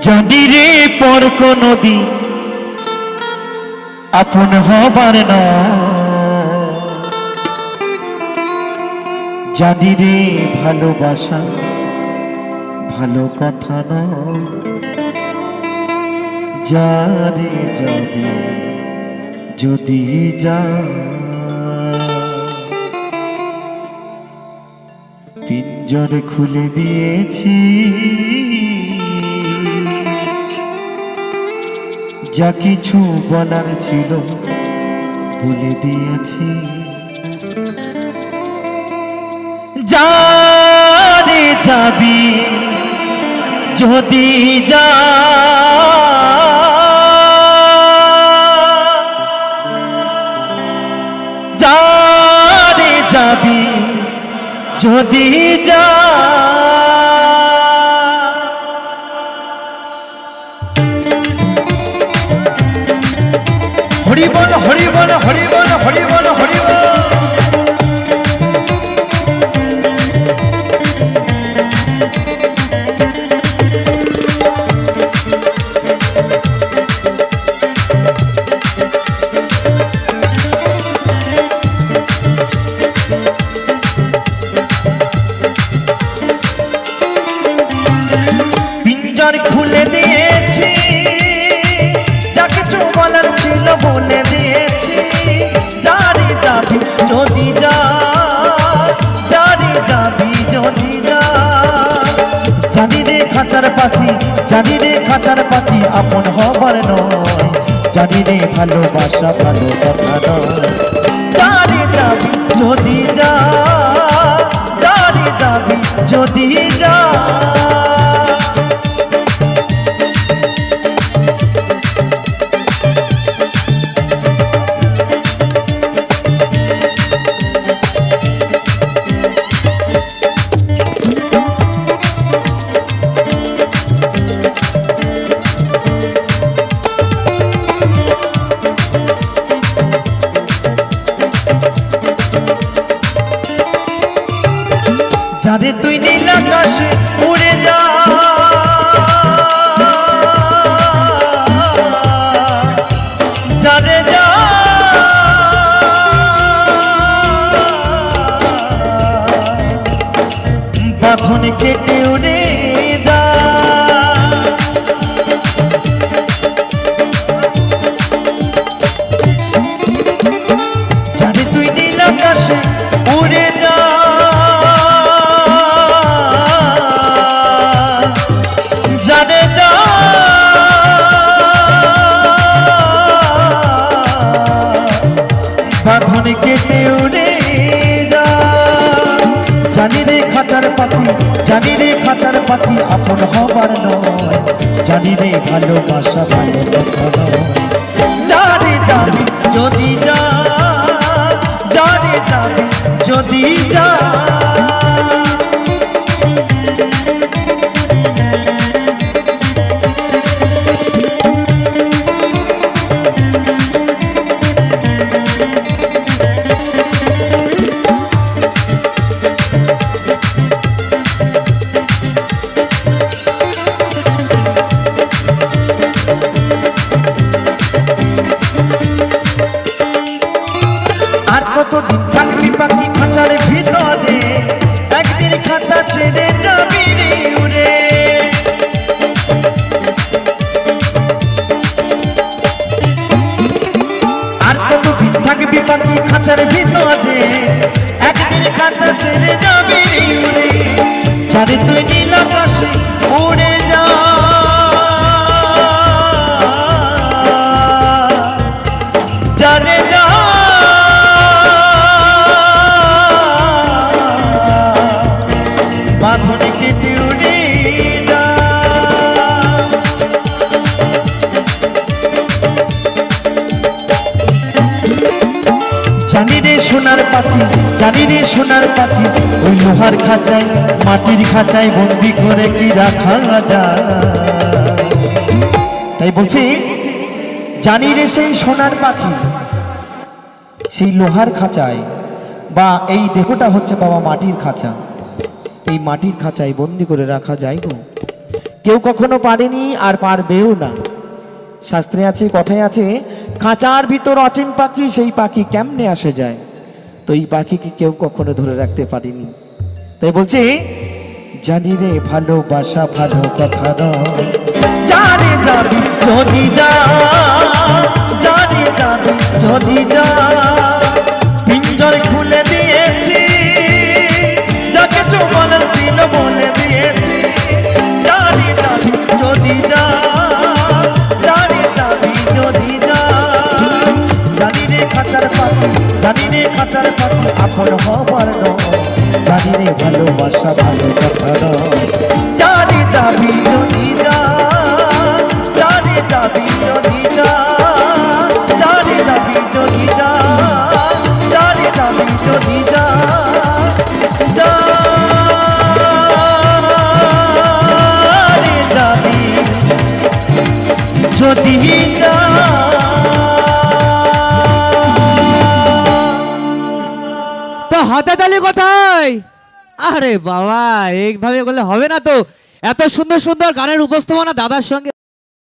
জানি রে পর কোনদিন আপন হবার না, জানি রে ভালোবাসা ভালো কথা না, যারে যাবি যদি যা। পিঞ্জর খুলে দিয়েছি, যা কিছু বলার ছিল বলে দিয়েছি। যারে যাবি যদি যা, যারে যাবি যদি যা। হরি বল হরি বল হরি বল হরি বল হরি বল। পিঞ্জর খুলে দিয়েছি, যা কিছু বলার ছিল বলে দিয়েছি। যারে যাবি যদি যা, যারে যাবি যদি যা। জানি রে খাঁচার পাখি, জানি রে খাঁচার পাখি আপন হবার নয়, জানি রে ভালোবাসা ভালো কথা নয়। যারে যাবি যদি যা, যারে যাবি যদি যা। যারে তুই নীল আকাশে উড়ে যা, যারে যা। বাঁধন কেটে উড়ে যা, যারে তুই নীল আকাশে উড়ে যা। জানে যা, বাঁধন কেটে উড়ে যা। জানি রে খাঁচার পাখি, জানি রে খাঁচার পাখি আপন হবার নয়, জানি রে ভালোবাসা ভালো কথা নয়। যারে যাবি যদি যা, যারে যাবি যদি যা। আর কতদিন থাকবি পাখি খাঁচার ভিতরে, একদিন খাঁচা ছেড়ে যাবি রে উড়ে। আর কতদিন থাকবি পাখি খাঁচার ভিতরে, একদিন খাঁচা ছেড়ে যাবি রে উড়ে। যারে তুই নীল আকাশে উড়ে যা, যারে যা। বাঁধন কেটে উড়ে যা। জানি রে সোনার পাখি, জানি রে সোনার পাখি ওই লোহার খাঁচায় মাটির খাঁচায় বন্দি করে কি রাখা যায়। তাই বলছি জানি রে সেই সোনার পাখি সেই লোহার খাঁচায়, বা এই দেহটা হচ্ছে বাবা মাটির খাঁচা, এই মাটির খাঁচায় বন্দি করে রাখা যায় গো। কেউ কখনো পারেনি আর পারবেও না। শাস্ত্রে আছে, কথায় আছে, খাঁচার ভিতর অচিন পাখি, সেই পাখি কেমনে আসে যায়। তো এই পাখিকে কেউ কখনো ধরে রাখতে পারেনি। তাই বলছে, জানি রে ভালোবাসা ভালো কথা নয়, জানি যাবি যদি যা, জানি যাবি যদি যা, পিঞ্জর খুলে দিয়েছি, যাকে চোখের ছিল বলে দিয়েছি, জানি যাবি যদি যা, জানি যাবি যদি যা, জানি রে খাঁচার পাখি, জানি রে খাঁচার পাখি আপন হবার নয়, জানি রে ভালোবাসা ভালো কথা নয়, জানি যাবি যদি যা, জানি যাবি যদি যা, জানি যাবি যদি যা, জানি যাবি যদি যা, জানি যাবি যদি যা। তো হাতে তালি কোথায়? আরে বাবা, এইভাবে বললে হবে না তো। এত সুন্দর সুন্দর গানের উপস্থাপনা দাদার সঙ্গে